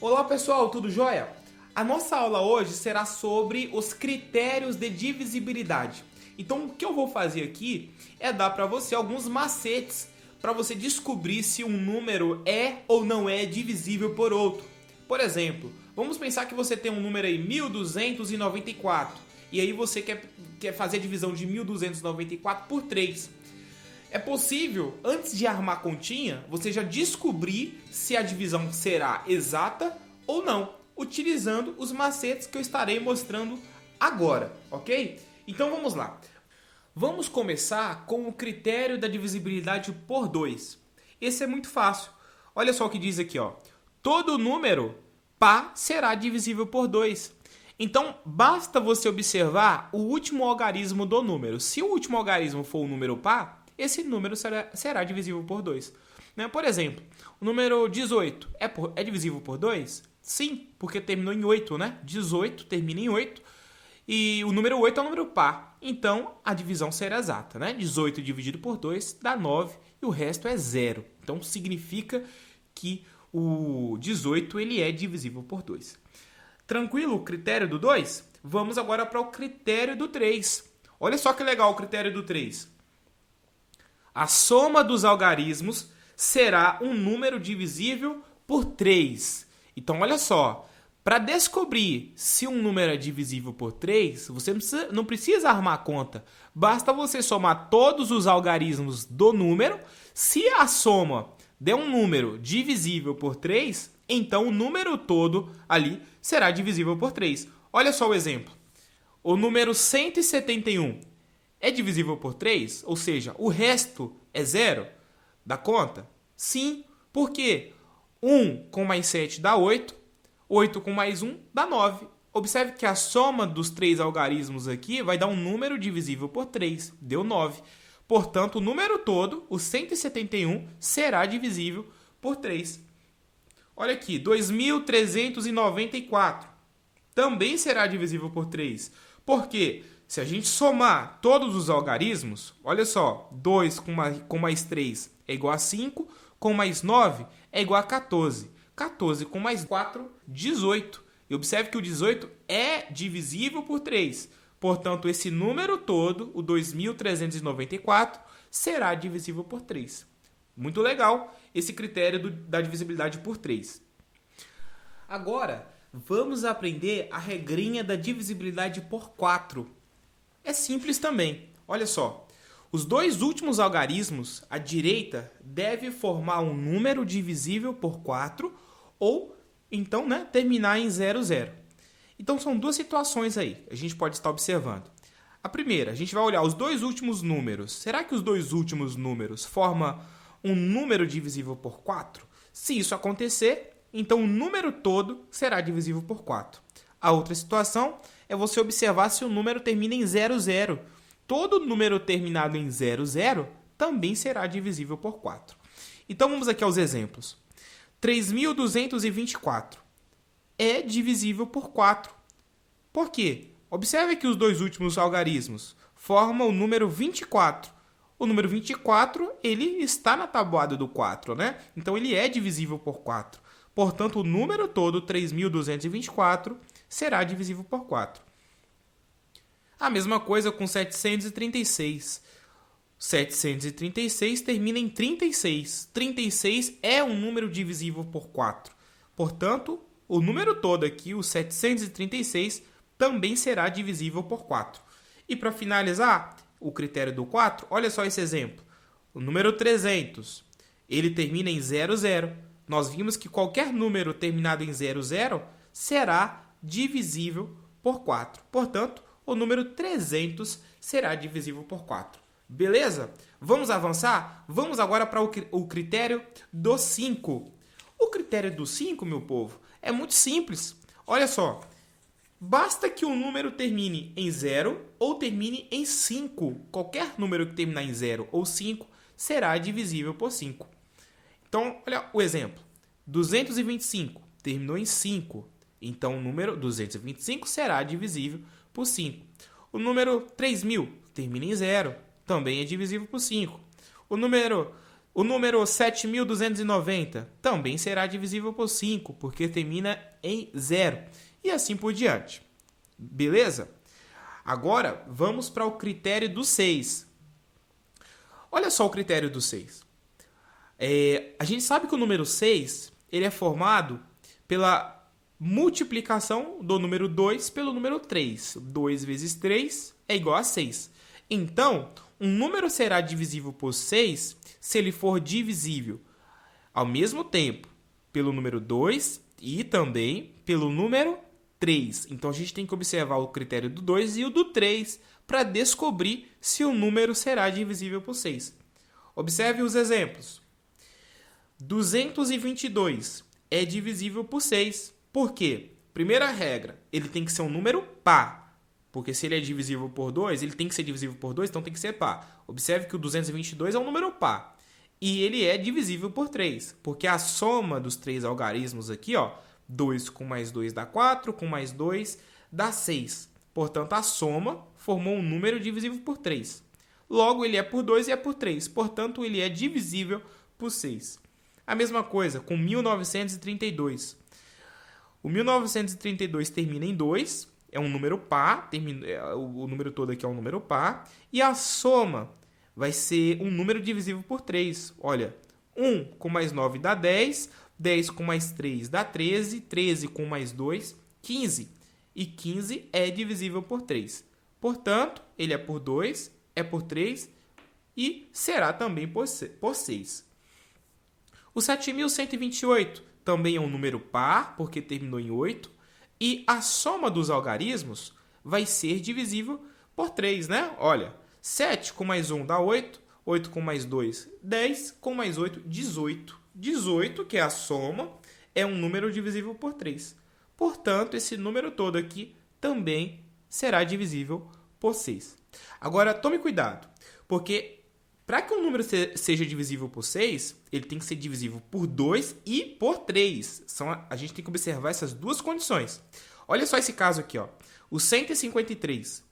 Olá pessoal, tudo jóia? A nossa aula hoje será sobre os critérios de divisibilidade. Então o que eu vou fazer aqui é dar para você alguns macetes para você descobrir se um número é ou não é divisível por outro. Por exemplo, vamos pensar que você tem um número aí 1294 e aí você quer fazer a divisão de 1294 por 3. É possível, antes de armar a continha, você já descobrir se a divisão será exata ou não, utilizando os macetes que eu estarei mostrando agora, ok? Então vamos lá. Vamos começar com o critério da divisibilidade por 2. Esse é muito fácil. Olha só o que diz aqui, ó. Todo número par será divisível por 2. Então, basta você observar o último algarismo do número. Se o último algarismo for um número par, esse número será divisível por 2. Né? Por exemplo, o número 18 é divisível por 2? Sim, porque terminou em 8, né? 18 termina em 8 e o número 8 é um número par. Então, a divisão será exata, né? 18 dividido por 2 dá 9 e o resto é 0. Então, significa que o 18 ele é divisível por 2. Tranquilo o critério do 2? Vamos agora para o critério do 3. Olha só que legal o critério do 3. A soma dos algarismos será um número divisível por 3. Então, olha só. Para descobrir se um número é divisível por 3, você não precisa armar a conta. Basta você somar todos os algarismos do número. Se a soma der um número divisível por 3, então o número todo ali será divisível por 3. Olha só o exemplo. O número 171 é divisível por 3? Ou seja, o resto é zero da conta? Sim, porque 1 com mais 7 dá 8, 8 com mais 1 dá 9. Observe que a soma dos três algarismos aqui vai dar um número divisível por 3, deu 9. Portanto, o número todo, o 171, será divisível por 3. Olha aqui, 2.394 também será divisível por 3. Por quê? Se a gente somar todos os algarismos, olha só, 2 com mais 3 é igual a 5, com mais 9 é igual a 14. 14 com mais 4, 18. E observe que o 18 é divisível por 3. Portanto, esse número todo, o 2.394, será divisível por 3. Muito legal esse critério da divisibilidade por 3. Agora, vamos aprender a regrinha da divisibilidade por 4. É simples também. Olha só. Os dois últimos algarismos à direita devem formar um número divisível por 4 ou, então, terminar em 00. Então, são duas situações aí. A gente pode estar observando. A primeira, a gente vai olhar os dois últimos números. Será que os dois últimos números formam um número divisível por 4? Se isso acontecer, então o número todo será divisível por 4. A outra situação é você observar se o número termina em 00. Todo número terminado em 00 também será divisível por 4. Então vamos aqui aos exemplos. 3.224 é divisível por 4. Por quê? Observe que os dois últimos algarismos formam o número 24. O número 24 ele está na tabuada do 4, né? Então ele é divisível por 4. Portanto, o número todo, 3.224, será divisível por 4. A mesma coisa com 736. 736 termina em 36. 36 é um número divisível por 4. Portanto, o número todo aqui, o 736, também será divisível por 4. E para finalizar o critério do 4, olha só esse exemplo. O número 300, ele termina em 00. Nós vimos que qualquer número terminado em 00 será divisível por 4. Portanto, o número 300 será divisível por 4. Beleza? Vamos avançar? Vamos agora para o critério do 5. O critério do 5, meu povo, é muito simples. Olha só. Basta que o número termine em 0 ou termine em 5. Qualquer número que terminar em 0 ou 5 será divisível por 5. Então, olha o exemplo. 225 terminou em 5. Então, o número 225 será divisível por 5. O número 3.000 termina em 0. Também é divisível por 5. O número O número 7.290 também será divisível por 5, porque termina em 0. E assim por diante. Beleza? Agora, vamos para o critério do 6. Olha só o critério do 6. A gente sabe que o número 6 ele é formado pela multiplicação do número 2 pelo número 3. 2 vezes 3 é igual a 6. Então, um número será divisível por 6 se ele for divisível ao mesmo tempo pelo número 2 e também pelo número 3. Então, a gente tem que observar o critério do 2 e o do 3 para descobrir se o número será divisível por 6. Observe os exemplos. 222 é divisível por 6. Por quê? Primeira regra, ele tem que ser um número par. Porque se ele é divisível por 2, ele tem que ser divisível por 2, então tem que ser par. Observe que o 222 é um número par. E ele é divisível por 3. Porque a soma dos três algarismos aqui, 2 com mais 2 dá 4, com mais 2 dá 6. Portanto, a soma formou um número divisível por 3. Logo, ele é por 2 e é por 3. Portanto, ele é divisível por 6. A mesma coisa com 1932. O 1932 termina em 2, é um número par, o número todo aqui é um número par, e a soma vai ser um número divisível por 3. Olha, 1 com mais 9 dá 10, 10 com mais 3 dá 13, 13 com mais 2, 15. E 15 é divisível por 3. Portanto, ele é por 2, é por 3 e será também por 6. O 7.128 também é um número par, porque terminou em 8. E a soma dos algarismos vai ser divisível por 3, né? Olha, 7 com mais 1 dá 8. 8 com mais 2, 10. Com mais 8, 18. 18, que é a soma, é um número divisível por 3. Portanto, esse número todo aqui também será divisível por 6. Agora, tome cuidado, porque para que um número seja divisível por 6, ele tem que ser divisível por 2 e por 3. A gente tem que observar essas duas condições. Olha só esse caso aqui, o 153.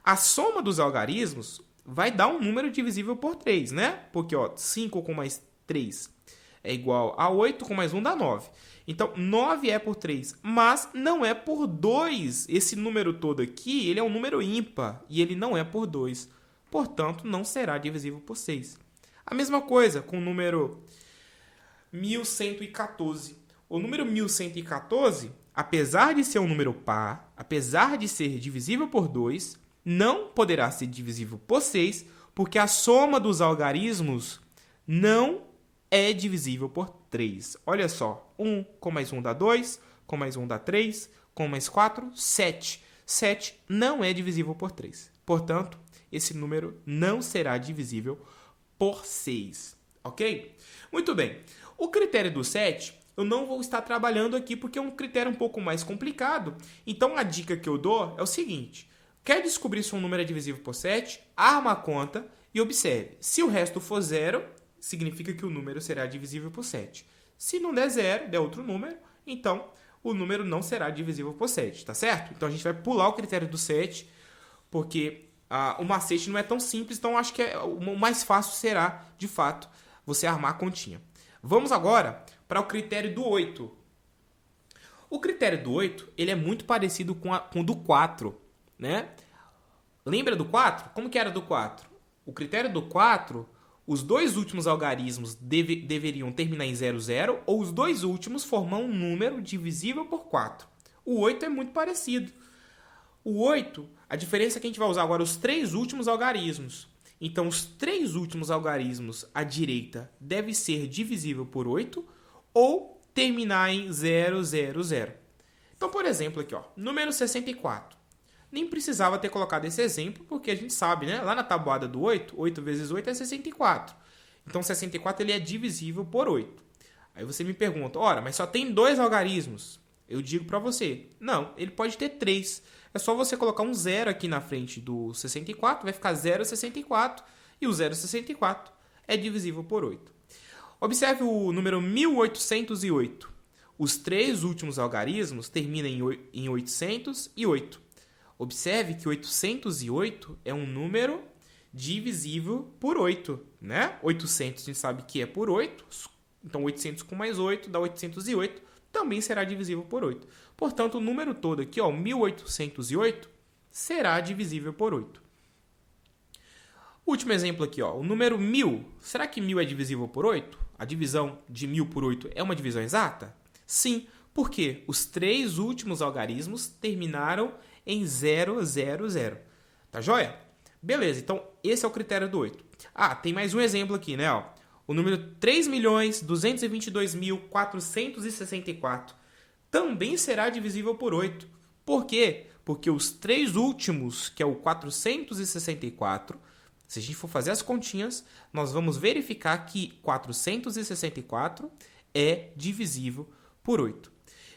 A soma dos algarismos vai dar um número divisível por 3, né? Porque 5 com mais 3 é igual a 8, com mais 1 dá 9. Então, 9 é por 3, mas não é por 2. Esse número todo aqui, ele é um número ímpar e ele não é por 2. Portanto, não será divisível por 6. A mesma coisa com o número 1114. O número 1114, apesar de ser um número par, apesar de ser divisível por 2, não poderá ser divisível por 6, porque a soma dos algarismos não é divisível por 3. Olha só, 1 com mais 1 dá 2, com mais 1 dá 3, com mais 4, 7. 7 não é divisível por 3. Portanto, esse número não será divisível por 6, ok? Muito bem. O critério do 7, eu não vou estar trabalhando aqui porque é um critério um pouco mais complicado. Então, a dica que eu dou é o seguinte. Quer descobrir se um número é divisível por 7? Arma a conta e observe. Se o resto for 0, significa que o número será divisível por 7. Se não der 0, der outro número, então o número não será divisível por 7, tá certo? Então, a gente vai pular o critério do 7, porque o macete não é tão simples, então acho que o mais fácil será, de fato, você armar a continha. Vamos agora para o critério do 8. O critério do 8 ele é muito parecido com o do 4. Né? Lembra do 4? Como que era do 4? O critério do 4, os dois últimos algarismos deveriam terminar em 00 ou os dois últimos formam um número divisível por 4. O 8 é muito parecido. O 8, a diferença é que a gente vai usar agora os três últimos algarismos. Então, os três últimos algarismos à direita deve ser divisível por 8 ou terminar em 000. Então, por exemplo, aqui, número 64. Nem precisava ter colocado esse exemplo, porque a gente sabe, né? Lá na tabuada do 8, 8 vezes 8 é 64. Então, 64 ele é divisível por 8. Aí você me pergunta, ora, mas só tem 2 algarismos. Eu digo para você, não, ele pode ter 3. É só você colocar um 0 aqui na frente do 64, vai ficar 0,64, e o 0,64 é divisível por 8. Observe o número 1808. Os três últimos algarismos terminam em 808. Observe que 808 é um número divisível por 8, né? 800 a gente sabe que é por 8, então 800 com mais 8 dá 808, também será divisível por 8. Portanto, o número todo aqui, ó, 1808, será divisível por 8. Último exemplo aqui, ó, o número 1000. Será que 1000 é divisível por 8? A divisão de 1000 por 8 é uma divisão exata? Sim, porque os três últimos algarismos terminaram em 000. Tá joia? Beleza, então esse é o critério do 8. Ah, tem mais um exemplo aqui, né? Ó. O número 3.222.464 também será divisível por 8. Por quê? Porque os três últimos, que é o 464, se a gente for fazer as continhas, nós vamos verificar que 464 é divisível por 8.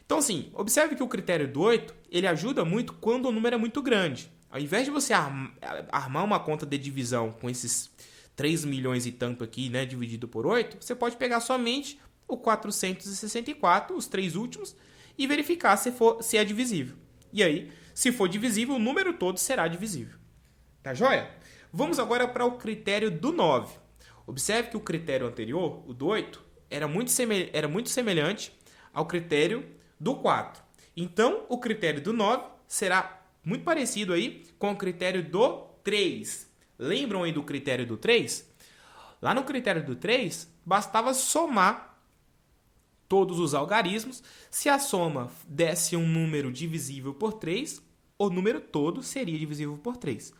Então, assim, observe que o critério do 8, ele ajuda muito quando o número é muito grande. Ao invés de você armar uma conta de divisão com esses 3 milhões e tanto aqui, né, dividido por 8, você pode pegar somente o 464, os três últimos, e verificar se é divisível. E aí, se for divisível, o número todo será divisível. Tá joia? Vamos agora para o critério do 9. Observe que o critério anterior, o do 8, era muito semelhante ao critério do 4. Então, o critério do 9 será muito parecido aí com o critério do 3. Lembram aí do critério do 3? Lá no critério do 3, bastava somar todos os algarismos. Se a soma desse um número divisível por 3, o número todo seria divisível por 3.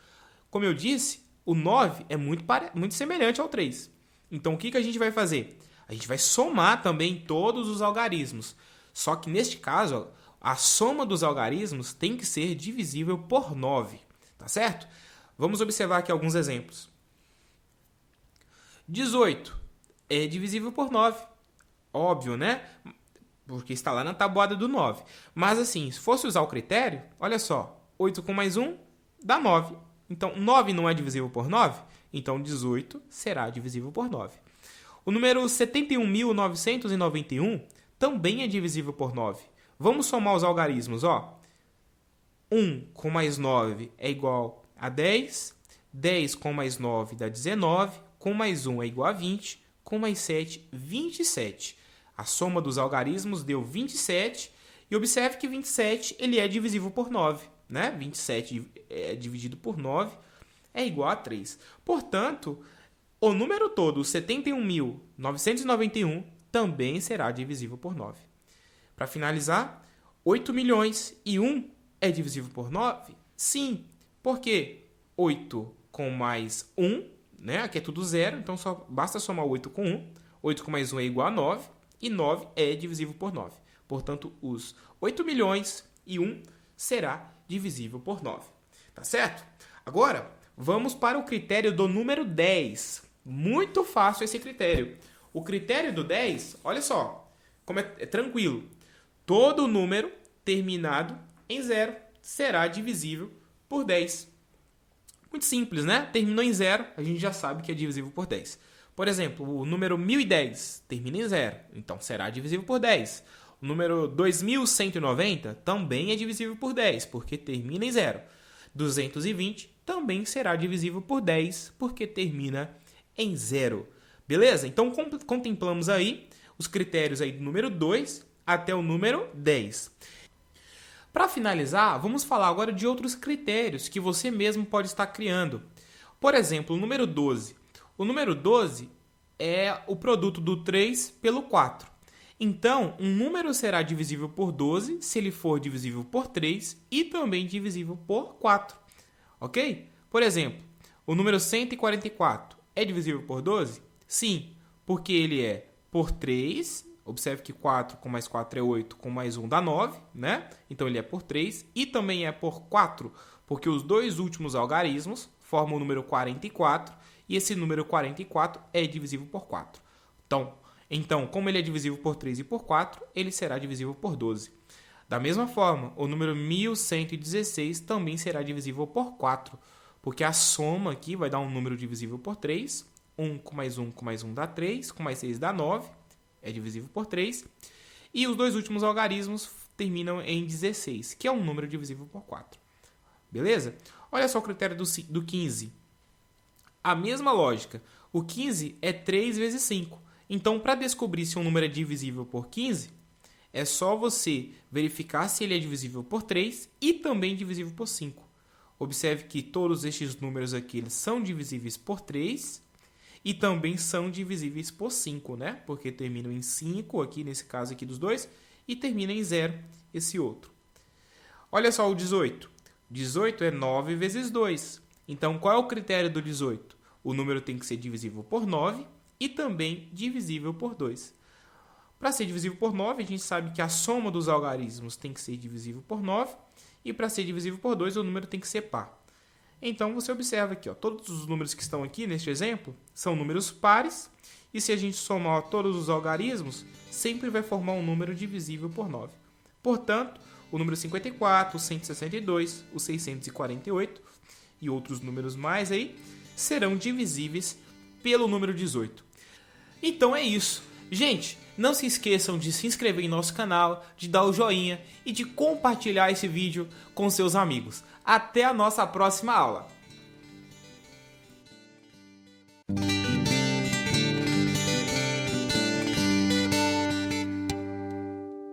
Como eu disse, o 9 é muito semelhante ao 3. Então, o que a gente vai fazer? A gente vai somar também todos os algarismos. Só que, neste caso, a soma dos algarismos tem que ser divisível por 9. Tá certo? Vamos observar aqui alguns exemplos. 18 é divisível por 9. Óbvio, né? Porque está lá na tabuada do 9. Mas, assim, se fosse usar o critério, olha só. 8 com mais 1 dá 9. Então, 9 não é divisível por 9? Então, 18 será divisível por 9. O número 71.991 também é divisível por 9. Vamos somar os algarismos, ó. 1 com mais 9 é igual a 10. 10 com mais 9 dá 19. Com mais 1 é igual a 20. Com mais 7, 27. A soma dos algarismos deu 27. E observe que 27 ele é divisível por 9. Né? 27 dividido por 9 é igual a 3. Portanto, o número todo, 71.991, também será divisível por 9. Para finalizar, 8 milhões e 1 é divisível por 9? Sim. Por quê? 8 com mais 1, né? Aqui é tudo zero, então só basta somar 8 com 1. 8 com mais 1 é igual a 9, e 9 é divisível por 9. Portanto, os 8 milhões e 1 será divisível por 9. Tá certo? Agora, vamos para o critério do número 10. Muito fácil esse critério. O critério do 10, olha só, como é tranquilo. Todo número terminado em 0 será divisível por 10. Muito simples, né? Terminou em 0, a gente já sabe que é divisível por 10. Por exemplo, o número 1010 termina em 0, então será divisível por 10. O número 2190 também é divisível por 10, porque termina em 0. 220 também será divisível por 10, porque termina em 0. Beleza? Então, contemplamos aí os critérios aí do número 2 até o número 10. Para finalizar, vamos falar agora de outros critérios que você mesmo pode estar criando. Por exemplo, o número 12. O número 12 é o produto do 3 pelo 4. Então, um número será divisível por 12 se ele for divisível por 3 e também divisível por 4. Ok? Por exemplo, o número 144 é divisível por 12? Sim, porque ele é por 3. Observe que 4 com mais 4 é 8, com mais 1 dá 9, né? Então, ele é por 3 e também é por 4, porque os dois últimos algarismos formam o número 44 e esse número 44 é divisível por 4. Então, como ele é divisível por 3 e por 4, ele será divisível por 12. Da mesma forma, o número 1116 também será divisível por 4, porque a soma aqui vai dar um número divisível por 3. 1 com mais 1 dá 3, com mais 6 dá 9, é divisível por 3. E os dois últimos algarismos terminam em 16, que é um número divisível por 4. Beleza? Olha só o critério do 15. A mesma lógica, o 15 é 3 vezes 5. Então, para descobrir se um número é divisível por 15, é só você verificar se ele é divisível por 3 e também divisível por 5. Observe que todos estes números aqui eles são divisíveis por 3 e também são divisíveis por 5, né? Porque terminam em 5, aqui nesse caso aqui dos dois, e termina em 0, esse outro. Olha só o 18. 18 é 9 vezes 2. Então, qual é o critério do 18? O número tem que ser divisível por 9 e também divisível por 2. Para ser divisível por 9, a gente sabe que a soma dos algarismos tem que ser divisível por 9. E para ser divisível por 2, o número tem que ser par. Então, você observa aqui, ó, todos os números que estão aqui neste exemplo são números pares. E se a gente somar todos os algarismos, sempre vai formar um número divisível por 9. Portanto, o número 54, o 162, o 648 e outros números mais aí serão divisíveis pelo número 18. Então é isso. Gente, não se esqueçam de se inscrever em nosso canal, de dar o joinha e de compartilhar esse vídeo com seus amigos. Até a nossa próxima aula!